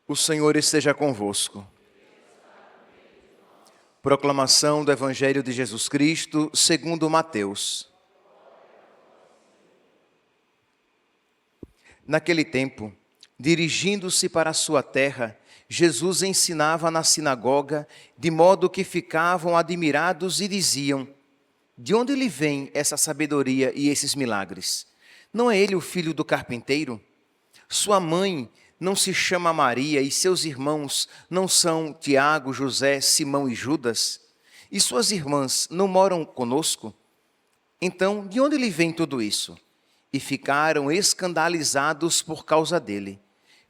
O Senhor esteja convosco. Proclamação do Evangelho de Jesus Cristo, segundo Mateus. Naquele tempo, dirigindo-se para a sua terra, Jesus ensinava na sinagoga, de modo que ficavam admirados e diziam: de onde lhe vem essa sabedoria e esses milagres? Não é ele o filho do carpinteiro? Sua mãe não se chama Maria e seus irmãos não são Tiago, José, Simão e Judas? E suas irmãs não moram conosco? Então, de onde lhe vem tudo isso? E ficaram escandalizados por causa dele.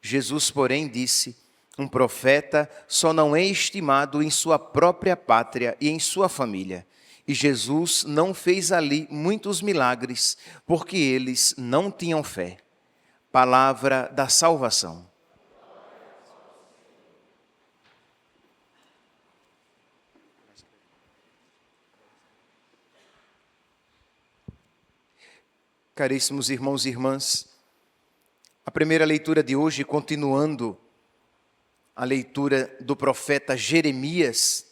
Jesus, porém, disse: um profeta só não é estimado em sua própria pátria e em sua família. E Jesus não fez ali muitos milagres, porque eles não tinham fé. Palavra da salvação. Caríssimos irmãos e irmãs, a primeira leitura de hoje, continuando a leitura do profeta Jeremias,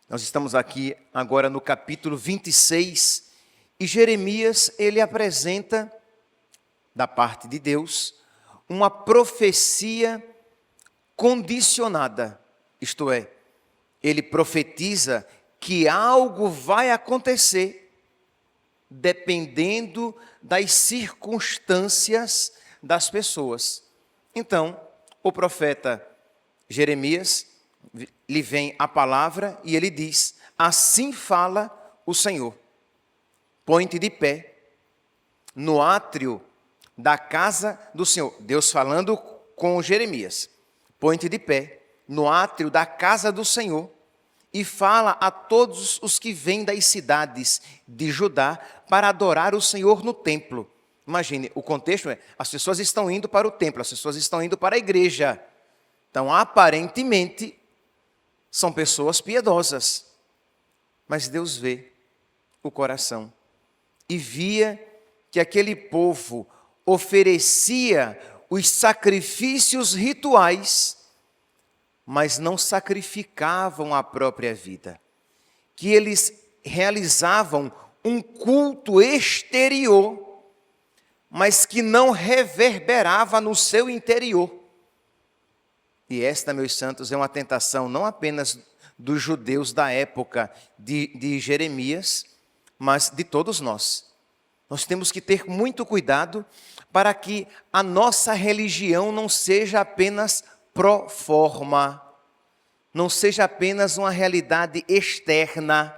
nós estamos aqui agora no capítulo 26, e Jeremias, ele apresenta, da parte de Deus, uma profecia condicionada, isto é, ele profetiza que algo vai acontecer dependendo das circunstâncias das pessoas. Então, o profeta Jeremias, lhe vem a palavra e ele diz: assim fala o Senhor, põe-te de pé no átrio da casa do Senhor. Deus falando com Jeremias: põe-te de pé no átrio da casa do Senhor e fala a todos os que vêm das cidades de Judá para adorar o Senhor no templo. Imagine, o contexto é, as pessoas estão indo para o templo, as pessoas estão indo para a igreja. Então, aparentemente, são pessoas piedosas. Mas Deus vê o coração e via que aquele povo oferecia os sacrifícios rituais, mas não sacrificavam a própria vida. Que eles realizavam um culto exterior, mas que não reverberava no seu interior. E esta, meus santos, é uma tentação não apenas dos judeus da época de Jeremias, mas de todos nós. Nós temos que ter muito cuidado para que a nossa religião não seja apenas pro forma, não seja apenas uma realidade externa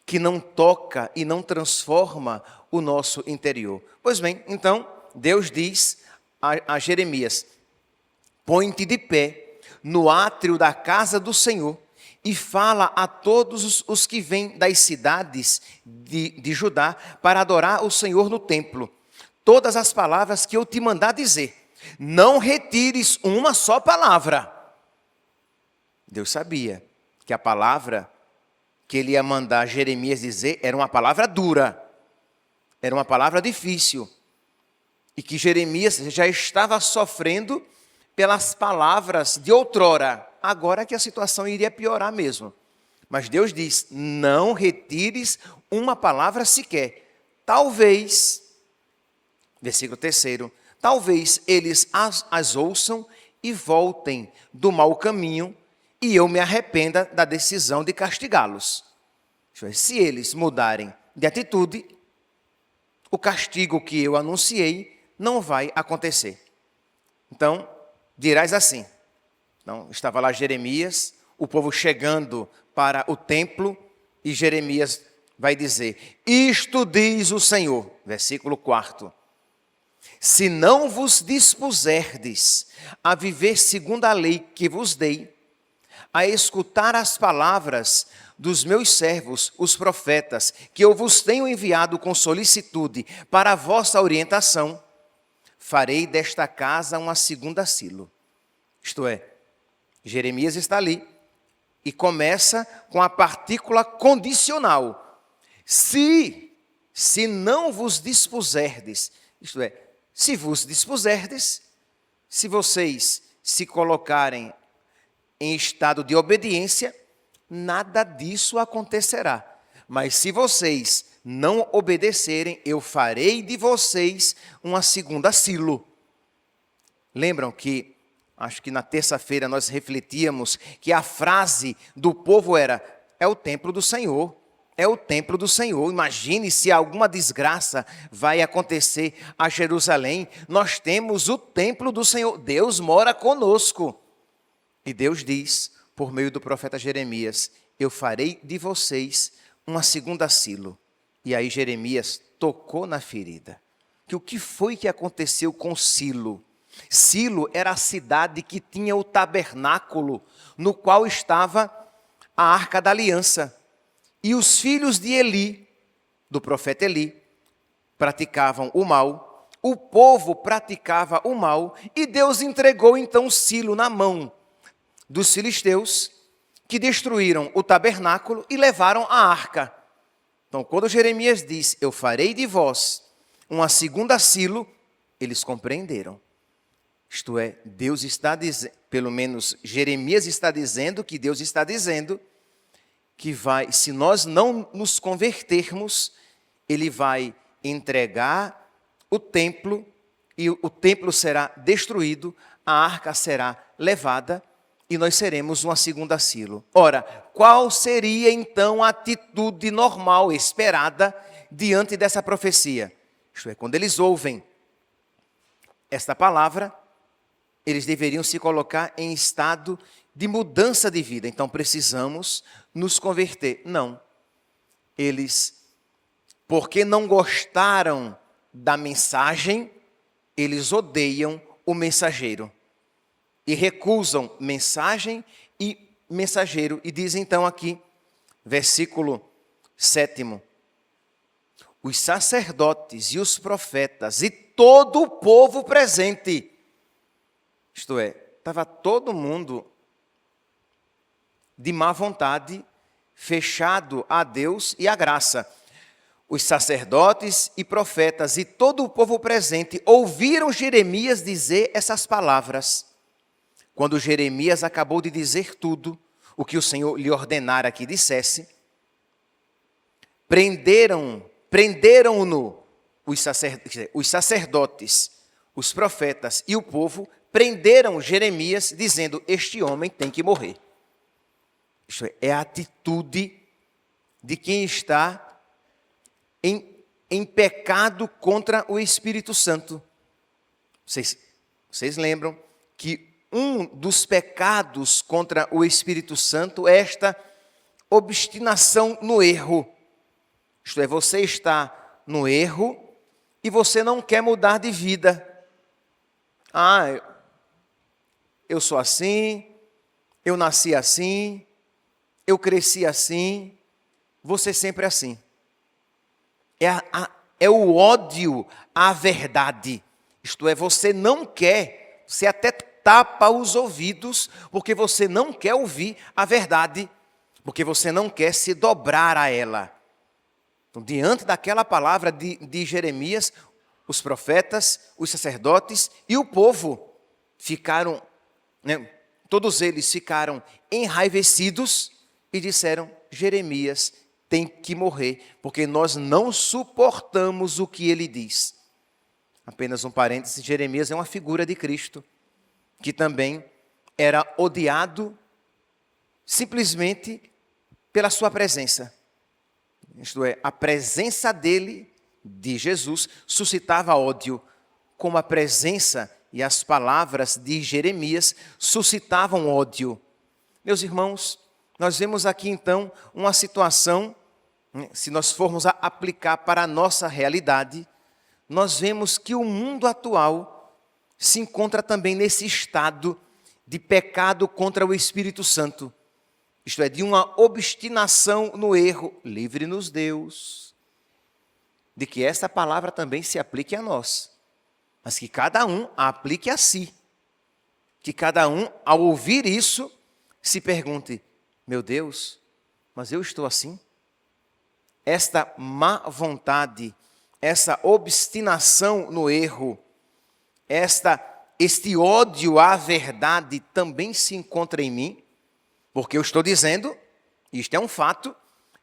que não toca e não transforma o nosso interior. Pois bem, então, Deus diz a Jeremias: põe-te de pé no átrio da casa do Senhor e fala a todos os que vêm das cidades de Judá para adorar o Senhor no templo. Todas as palavras que eu te mandar dizer. Não retires uma só palavra. Deus sabia que a palavra que ele ia mandar Jeremias dizer era uma palavra dura, era uma palavra difícil, e que Jeremias já estava sofrendo pelas palavras de outrora, agora que a situação iria piorar mesmo. Mas Deus diz: não retires uma palavra sequer. Talvez, versículo 3, talvez eles as ouçam e voltem do mau caminho e eu me arrependa da decisão de castigá-los. Se eles mudarem de atitude, o castigo que eu anunciei não vai acontecer. Então, dirás assim. Então, estava lá Jeremias, o povo chegando para o templo, e Jeremias vai dizer: isto diz o Senhor, versículo 4. Se não vos dispuserdes a viver segundo a lei que vos dei, a escutar as palavras dos meus servos, os profetas, que eu vos tenho enviado com solicitude para a vossa orientação, farei desta casa uma segunda Silo. Isto é, Jeremias está ali e começa com a partícula condicional. Se não vos dispuserdes, isto é, se vos dispuserdes, se vocês se colocarem em estado de obediência, nada disso acontecerá. Mas se vocês não obedecerem, eu farei de vocês uma segunda Silo. Lembram que, acho que na terça-feira nós refletíamos que a frase do povo era: é o templo do Senhor, é o templo do Senhor. Imagine se alguma desgraça vai acontecer a Jerusalém, nós temos o templo do Senhor, Deus mora conosco. E Deus diz, por meio do profeta Jeremias: eu farei de vocês uma segunda Silo. E aí Jeremias tocou na ferida. Que o que foi que aconteceu com Silo? Silo era a cidade que tinha o tabernáculo no qual estava a Arca da Aliança. E os filhos de Eli, do profeta Eli, praticavam o mal, o povo praticava o mal, e Deus entregou então Silo na mão dos filisteus, que destruíram o tabernáculo e levaram a arca. Então, quando Jeremias diz: eu farei de vós uma segunda Silo, eles compreenderam. Isto é, Deus está dizendo, pelo menos Jeremias está dizendo, que Deus está dizendo que vai, se nós não nos convertermos, Ele vai entregar o templo, e o templo será destruído, a arca será levada, e nós seremos uma segunda Silo. Ora, qual seria então a atitude normal, esperada, diante dessa profecia? Isto é, quando eles ouvem esta palavra, eles deveriam se colocar em estado de mudança de vida. Então, precisamos nos converter. Não. Eles, porque não gostaram da mensagem, eles odeiam o mensageiro. E recusam mensagem e mensageiro. E diz então aqui, versículo 7: os sacerdotes e os profetas e todo o povo presente. Isto é, estava todo mundo de má vontade, fechado a Deus e à graça. Os sacerdotes e profetas e todo o povo presente ouviram Jeremias dizer essas palavras. Quando Jeremias acabou de dizer tudo o que o Senhor lhe ordenara que dissesse, prenderam-no os sacerdotes, os profetas e o povo, prenderam Jeremias, dizendo: este homem tem que morrer. Isto é a atitude de quem está em pecado contra o Espírito Santo. Vocês lembram que um dos pecados contra o Espírito Santo é esta obstinação no erro. Isto é, você está no erro e você não quer mudar de vida. Eu sou assim, eu nasci assim, eu cresci assim, você sempre assim. É o ódio à verdade. Isto é, você não quer, você até tapa os ouvidos, porque você não quer ouvir a verdade, porque você não quer se dobrar a ela. Então, diante daquela palavra de Jeremias, os profetas, os sacerdotes e o povo ficaram, todos eles ficaram enraivecidos e disseram: Jeremias tem que morrer, porque nós não suportamos o que ele diz. Apenas um parêntese, Jeremias é uma figura de Cristo, que também era odiado simplesmente pela sua presença. Isto é, a presença dele, de Jesus, suscitava ódio, como a presença e as palavras de Jeremias suscitavam ódio. Meus irmãos, nós vemos aqui então uma situação, se nós formos aplicar para a nossa realidade, nós vemos que o mundo atual se encontra também nesse estado de pecado contra o Espírito Santo. Isto é, de uma obstinação no erro. Livre-nos, Deus, de que esta palavra também se aplique a nós, mas que cada um a aplique a si. Que cada um, ao ouvir isso, se pergunte: meu Deus, mas eu estou assim? Esta má vontade, essa obstinação no erro, esta este ódio à verdade também se encontra em mim? Porque eu estou dizendo, isto é um fato,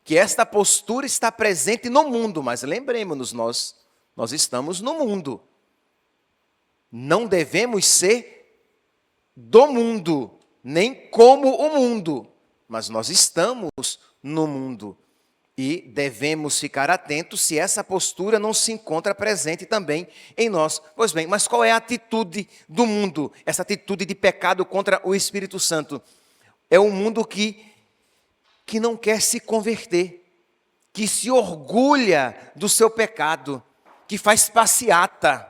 que esta postura está presente no mundo, mas lembremos-nos, nós estamos no mundo. Não devemos ser do mundo, nem como o mundo, mas nós estamos no mundo. E devemos ficar atentos se essa postura não se encontra presente também em nós. Pois bem, mas qual é a atitude do mundo? Essa atitude de pecado contra o Espírito Santo. É um mundo que não quer se converter, que se orgulha do seu pecado, que faz passeata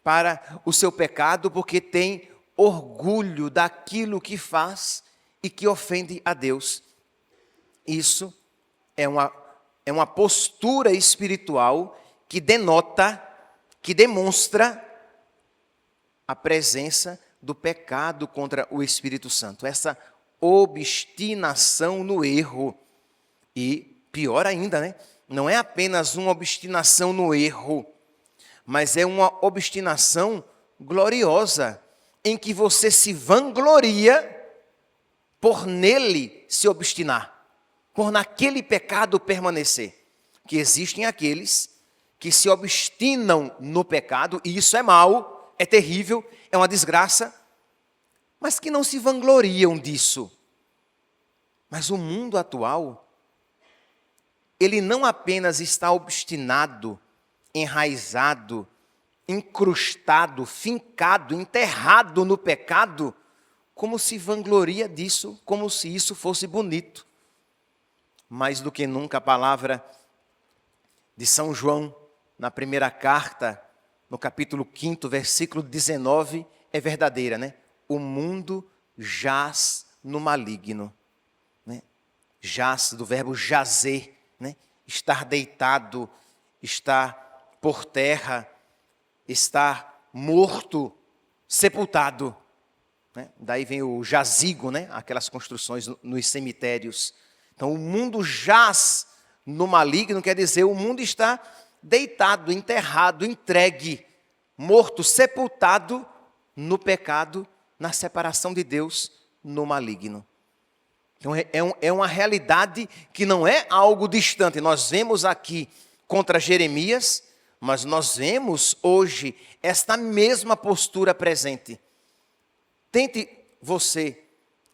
para o seu pecado, porque tem orgulho daquilo que faz e que ofende a Deus. Isso é uma postura espiritual que denota, que demonstra a presença do pecado contra o Espírito Santo. Essa obstinação no erro. E pior ainda, né? Não é apenas uma obstinação no erro, mas é uma obstinação gloriosa, em que você se vangloria por nele se obstinar, por naquele pecado permanecer. Que existem aqueles que se obstinam no pecado, e isso é mal, é terrível, é uma desgraça, mas que não se vangloriam disso. Mas o mundo atual, ele não apenas está obstinado, enraizado, incrustado, fincado, enterrado no pecado, como se vangloria disso, como se isso fosse bonito. Mais do que nunca a palavra de São João, na primeira carta, no capítulo 5, versículo 19, é verdadeira, né? O mundo jaz no maligno. Né? Jaz, do verbo jazer, né? Estar deitado, estar por terra, estar morto, sepultado. Né? Daí vem o jazigo, né? Aquelas construções nos cemitérios. Então, o mundo jaz no maligno, quer dizer, o mundo está deitado, enterrado, entregue, morto, sepultado no pecado, na separação de Deus, no maligno. Então, é uma realidade que não é algo distante. Nós vemos aqui contra Jeremias, mas nós vemos hoje esta mesma postura presente. Tente você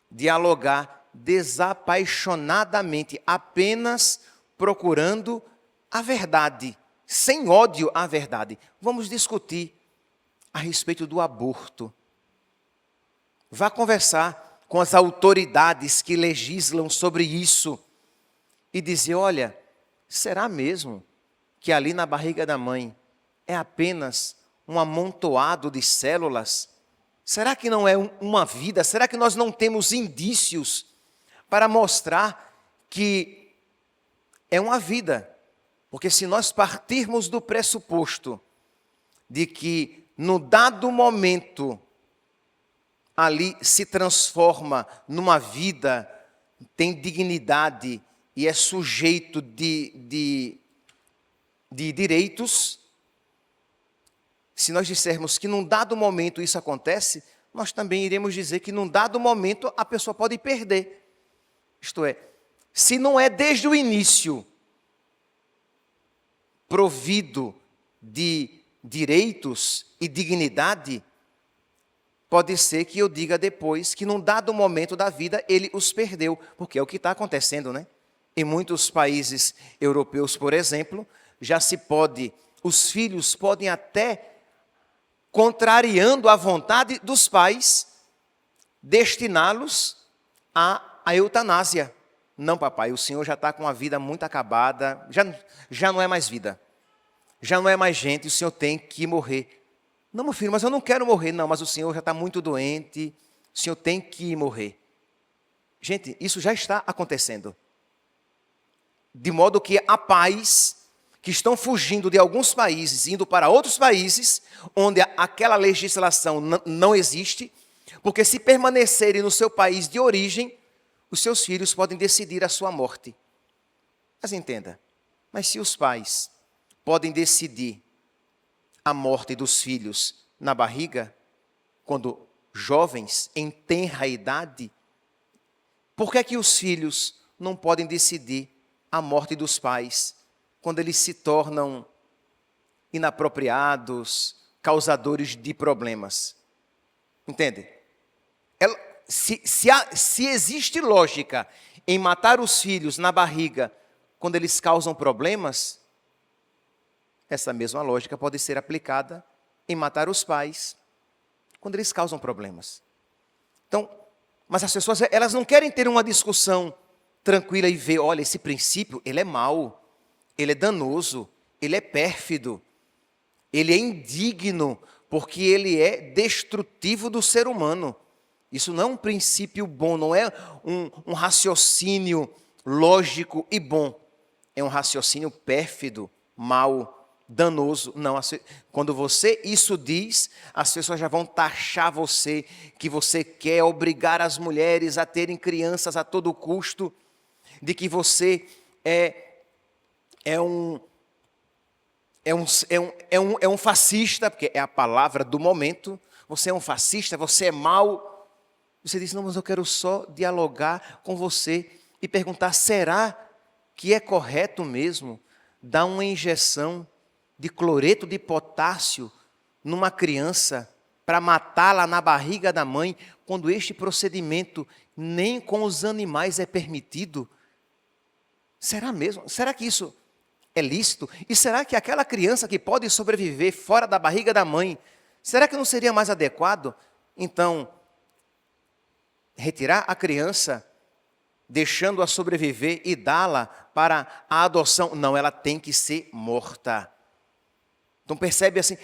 dialogar desapaixonadamente, apenas procurando a verdade, sem ódio à verdade. Vamos discutir a respeito do aborto. Vá conversar com as autoridades que legislam sobre isso e dizer, olha, será mesmo que ali na barriga da mãe é apenas um amontoado de células? Será que não é uma vida? Será que nós não temos indícios para mostrar que é uma vida? Porque se nós partirmos do pressuposto de que no dado momento ali se transforma numa vida, tem dignidade e é sujeito de direitos, se nós dissermos que num dado momento isso acontece, nós também iremos dizer que num dado momento a pessoa pode perder. Isto é, se não é desde o início provido de direitos e dignidade, pode ser que eu diga depois que num dado momento da vida ele os perdeu, porque é o que está acontecendo, né? Em muitos países europeus, por exemplo, já se pode, os filhos podem até, contrariando a vontade dos pais, destiná-los à eutanásia. Não, papai, o senhor já está com a vida muito acabada, já não é mais vida, já não é mais gente, o senhor tem que morrer. Não, meu filho, mas eu não quero morrer. Não, mas o senhor já está muito doente, o senhor tem que morrer. Gente, isso já está acontecendo. De modo que há pais que estão fugindo de alguns países, indo para outros países, onde aquela legislação não existe, porque se permanecerem no seu país de origem, os seus filhos podem decidir a sua morte. Mas entenda, mas se os pais podem decidir a morte dos filhos na barriga, quando jovens, em tenra idade, por que é que os filhos não podem decidir a morte dos pais quando eles se tornam inapropriados, causadores de problemas? Entende? Se existe lógica em matar os filhos na barriga quando eles causam problemas, essa mesma lógica pode ser aplicada em matar os pais quando eles causam problemas. Então, mas as pessoas, elas não querem ter uma discussão tranquila e ver, olha, esse princípio, ele é mau, ele é danoso, ele é pérfido, ele é indigno, porque ele é destrutivo do ser humano. Isso não é um princípio bom, não é um raciocínio lógico e bom. É um raciocínio pérfido, mau, danoso. Não, quando você isso diz, as pessoas já vão taxar você, que você quer obrigar as mulheres a terem crianças a todo custo, de que você é um fascista, porque é a palavra do momento. Você é um fascista, você é mau. Você diz, não, mas eu quero só dialogar com você e perguntar, será que é correto mesmo dar uma injeção de cloreto de potássio numa criança para matá-la na barriga da mãe, quando este procedimento nem com os animais é permitido? Será mesmo? Será que isso é lícito? E será que aquela criança que pode sobreviver fora da barriga da mãe, será que não seria mais adequado, então, retirar a criança, deixando-a sobreviver e dá-la para a adoção? Não, ela tem que ser morta. Então percebe assim,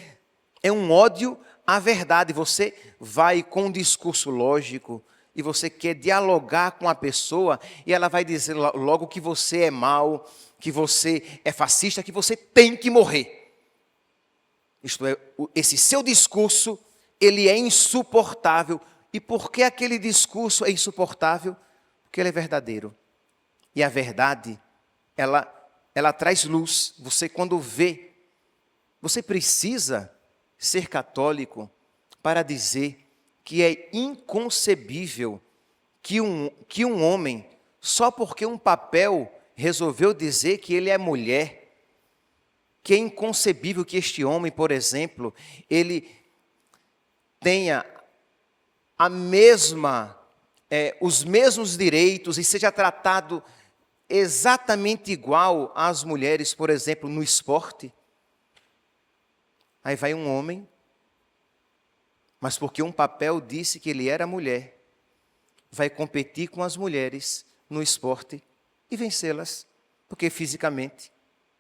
é um ódio à verdade. Você vai com um discurso lógico e você quer dialogar com a pessoa e ela vai dizer logo que você é mau, que você é fascista, que você tem que morrer. Isto é, esse seu discurso, ele é insuportável. E por que aquele discurso é insuportável? Porque ele é verdadeiro. E a verdade, ela traz luz. Você quando vê, você precisa ser católico para dizer que é inconcebível que um homem, só porque um papel resolveu dizer que ele é mulher, que é inconcebível que este homem, por exemplo, ele tenha os mesmos direitos e seja tratado exatamente igual às mulheres, por exemplo, no esporte. Aí vai um homem, mas porque um papel disse que ele era mulher, vai competir com as mulheres no esporte e vencê-las, porque fisicamente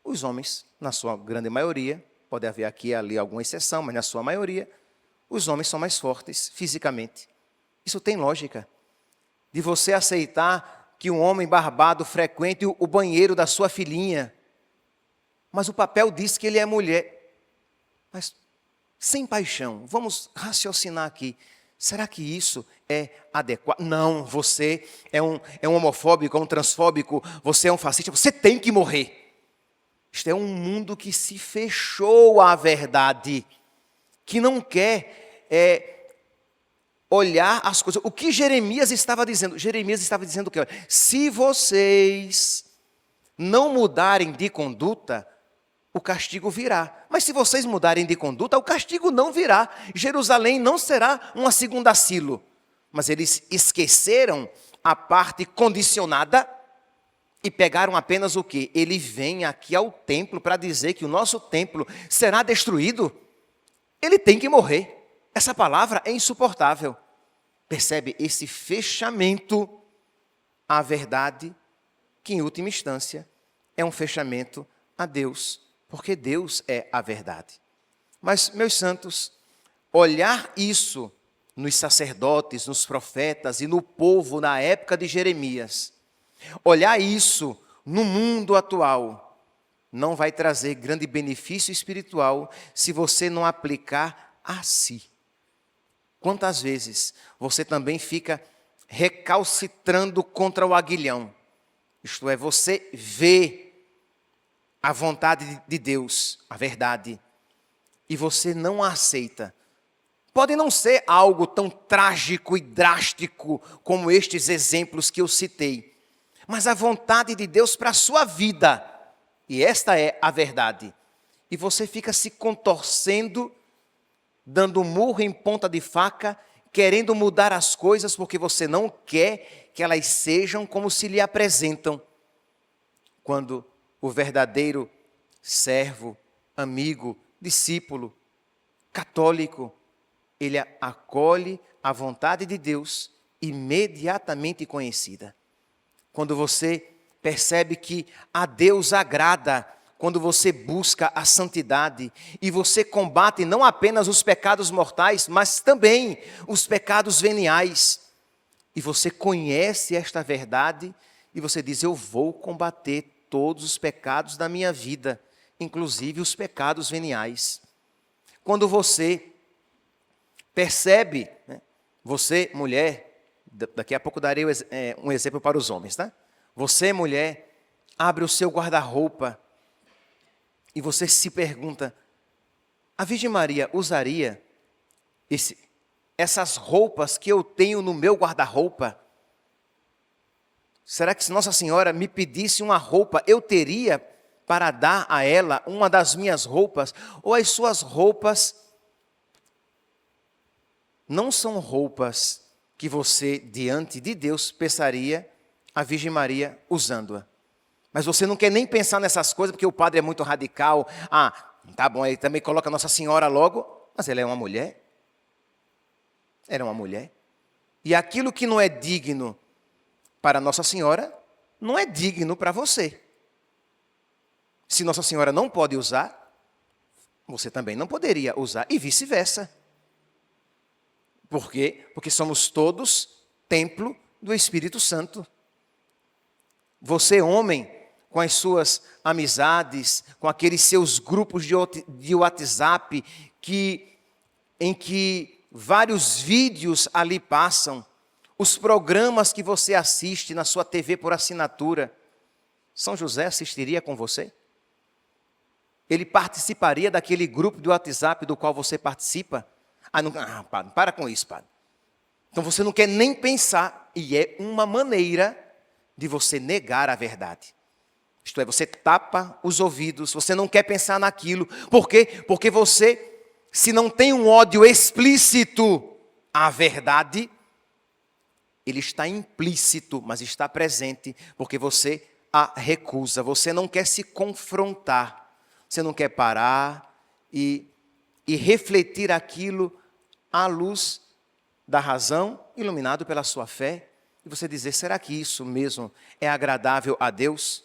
os homens, na sua grande maioria, pode haver aqui e ali alguma exceção, mas na sua maioria, os homens são mais fortes fisicamente. Isso tem lógica. De você aceitar que um homem barbado frequente o banheiro da sua filhinha, mas o papel diz que ele é mulher. Mas, sem paixão, vamos raciocinar aqui. Será que isso é adequado? Não, você é um homofóbico, é um transfóbico, você é um fascista, você tem que morrer. Isto é um mundo que se fechou à verdade, que não quer olhar as coisas. O que Jeremias estava dizendo? Jeremias estava dizendo o quê? Se vocês não mudarem de conduta, o castigo virá. Mas se vocês mudarem de conduta, o castigo não virá. Jerusalém não será uma segunda Silo. Mas eles esqueceram a parte condicionada e pegaram apenas o quê? Ele vem aqui ao templo para dizer que o nosso templo será destruído. Ele tem que morrer. Essa palavra é insuportável. Percebe esse fechamento à verdade, que em última instância é um fechamento a Deus, porque Deus é a verdade. Mas, meus santos, olhar isso nos sacerdotes, nos profetas e no povo na época de Jeremias, olhar isso no mundo atual, não vai trazer grande benefício espiritual se você não aplicar a si. Quantas vezes você também fica recalcitrando contra o aguilhão? Isto é, você vê a vontade de Deus, a verdade, e você não a aceita, Pode não ser algo tão trágico e drástico como estes exemplos que eu citei, mas a vontade de Deus para a sua vida, e esta é a verdade. E você fica se contorcendo, dando murro em ponta de faca, querendo mudar as coisas porque você não quer que elas sejam como se lhe apresentam. Quando o verdadeiro servo, amigo, discípulo, católico, ele acolhe a vontade de Deus imediatamente conhecida. Quando você percebe que a Deus agrada, quando você busca a santidade e você combate não apenas os pecados mortais, mas também os pecados veniais. E você conhece esta verdade e você diz: eu vou combater todos os pecados da minha vida, inclusive os pecados veniais. Quando você percebe, né, você, mulher, daqui a pouco darei um exemplo para os homens, tá? Você, mulher, abre o seu guarda-roupa e você se pergunta: a Virgem Maria usaria essas roupas que eu tenho no meu guarda-roupa? Será que se Nossa Senhora me pedisse uma roupa, eu teria para dar a ela uma das minhas roupas? Ou as suas roupas não são roupas que você, diante de Deus, pensaria a Virgem Maria usando-a? Mas você não quer nem pensar nessas coisas, porque o padre é muito radical. Ah, tá bom, ele também coloca Nossa Senhora logo, mas ela é uma mulher. Ela é uma mulher. E aquilo que não é digno para Nossa Senhora, não é digno para você. Se Nossa Senhora não pode usar, você também não poderia usar, e vice-versa. Por quê? Porque somos todos templo do Espírito Santo. Você, homem, com as suas amizades, com aqueles seus grupos de WhatsApp, em que vários vídeos ali passam, os programas que você assiste na sua TV por assinatura, São José assistiria com você? Ele participaria daquele grupo de WhatsApp do qual você participa? Padre, para com isso, padre. Então você não quer nem pensar, e é uma maneira de você negar a verdade. Isto é, você tapa os ouvidos, você não quer pensar naquilo. Por quê? Porque você, se não tem um ódio explícito à verdade, ele está implícito, mas está presente, porque você a recusa, você não quer se confrontar, você não quer parar e refletir aquilo à luz da razão, iluminado pela sua fé, e você dizer: será que isso mesmo é agradável a Deus?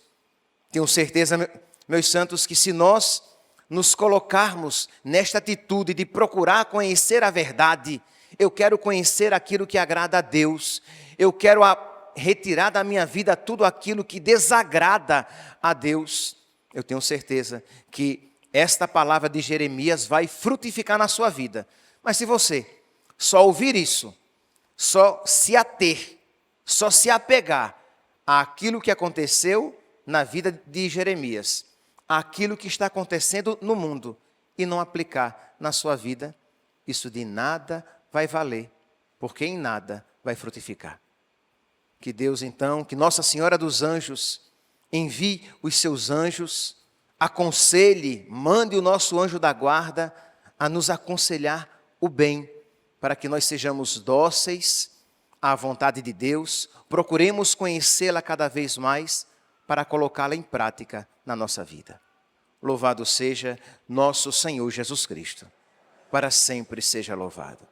Tenho certeza, meus santos, que se nós nos colocarmos nesta atitude de procurar conhecer a verdade, eu quero conhecer aquilo que agrada a Deus, eu quero retirar da minha vida tudo aquilo que desagrada a Deus, eu tenho certeza que esta palavra de Jeremias vai frutificar na sua vida. Mas se você só ouvir isso, só se ater, só se apegar àquilo que aconteceu na vida de Jeremias, àquilo que está acontecendo no mundo, e não aplicar na sua vida, isso de nada vai valer, porque em nada vai frutificar. Que Deus então, que Nossa Senhora dos Anjos, envie os seus anjos, aconselhe, mande o nosso anjo da guarda a nos aconselhar o bem, para que nós sejamos dóceis à vontade de Deus, procuremos conhecê-la cada vez mais, para colocá-la em prática na nossa vida. Louvado seja nosso Senhor Jesus Cristo, para sempre seja louvado.